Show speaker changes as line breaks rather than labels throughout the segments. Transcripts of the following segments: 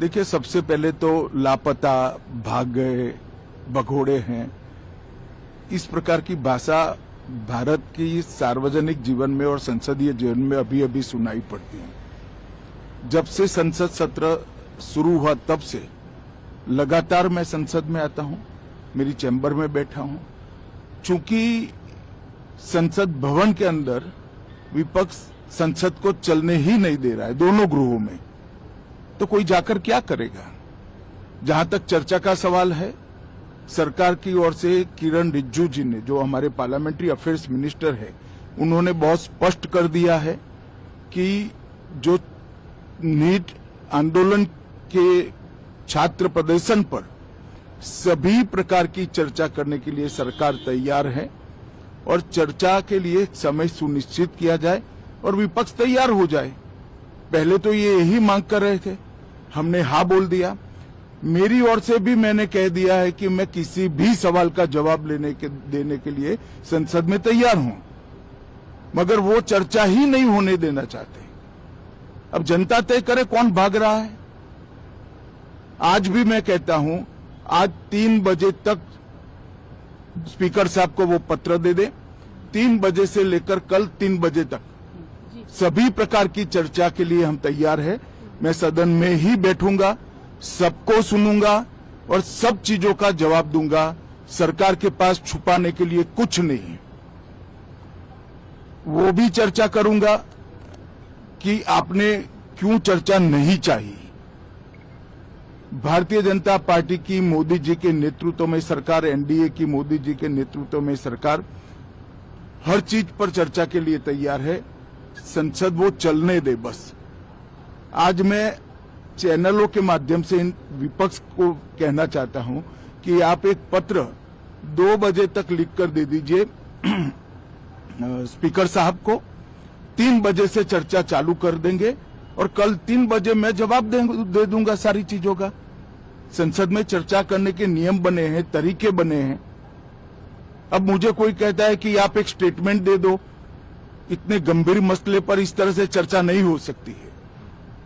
देखिए, सबसे पहले तो लापता, भाग गए, भगोड़े हैं, इस प्रकार की भाषा भारत की सार्वजनिक जीवन में और संसदीय जीवन में अभी अभी सुनाई पड़ती है। जब से संसद सत्र शुरू हुआ तब से लगातार मैं संसद में आता हूं, मेरी चैम्बर में बैठा हूं। चूंकि संसद भवन के अंदर विपक्ष संसद को चलने ही नहीं दे रहा है, दोनों गृहों में, तो कोई जाकर क्या करेगा। जहां तक चर्चा का सवाल है, सरकार की ओर से किरण रिजिजू जी ने, जो हमारे पार्लियामेंट्री अफेयर्स मिनिस्टर है, उन्होंने बहुत स्पष्ट कर दिया है कि जो नीट आंदोलन के छात्र प्रदर्शन पर सभी प्रकार की चर्चा करने के लिए सरकार तैयार है और चर्चा के लिए समय सुनिश्चित किया जाए और विपक्ष तैयार हो जाए। पहले तो ये यही मांग कर रहे थे, हमने हाँ बोल दिया। मेरी ओर से भी मैंने कह दिया है कि मैं किसी भी सवाल का जवाब देने के लिए संसद में तैयार हूं, मगर वो चर्चा ही नहीं होने देना चाहते। अब जनता तय करे कौन भाग रहा है। आज भी मैं कहता हूं, आज 3 बजे तक स्पीकर साहब को वो पत्र दे दे, 3 बजे से लेकर कल 3 बजे तक सभी प्रकार की चर्चा के लिए हम तैयार हैं। मैं सदन में ही बैठूंगा, सबको सुनूंगा और सब चीजों का जवाब दूंगा। सरकार के पास छुपाने के लिए कुछ नहीं है। वो भी चर्चा करूंगा कि आपने क्यों चर्चा नहीं चाहिए। भारतीय जनता पार्टी की मोदी जी के नेतृत्व में सरकार, एनडीए की मोदी जी के नेतृत्व में सरकार हर चीज पर चर्चा के लिए तैयार है। संसद वो चलने दे बस। आज मैं चैनलों के माध्यम से इन विपक्ष को कहना चाहता हूं कि आप एक पत्र 2 बजे तक लिखकर दे दीजिए स्पीकर साहब को, 3 बजे से चर्चा चालू कर देंगे और कल 3 बजे मैं जवाब दे दूंगा सारी चीजों का। संसद में चर्चा करने के नियम बने हैं, तरीके बने हैं। अब मुझे कोई कहता है कि आप एक स्टेटमेंट दे दो, इतने गंभीर मसले पर इस तरह से चर्चा नहीं हो सकती है।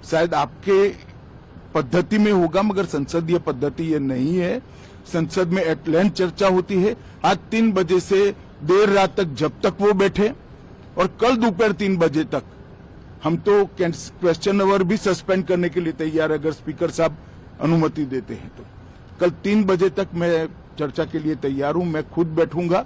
शायद आपके पद्धति में होगा, मगर संसदीय पद्धति ये नहीं है। संसद में एट लेंथ चर्चा होती है। आज 3 बजे से देर रात तक, जब तक वो बैठे, और कल दोपहर 3 बजे तक हम तो क्वेश्चन आवर भी सस्पेंड करने के लिए तैयार है, अगर स्पीकर साहब अनुमति देते हैं तो। कल 3 बजे तक मैं चर्चा के लिए तैयार हूं। मैं खुद बैठूंगा,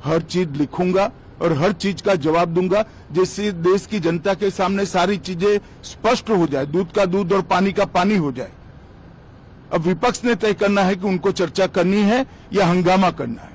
हर चीज लिखूंगा और हर चीज का जवाब दूंगा, जिससे देश की जनता के सामने सारी चीजें स्पष्ट हो जाए, दूध का दूध और पानी का पानी हो जाए। अब विपक्ष ने तय करना है कि उनको चर्चा करनी है या हंगामा करना है।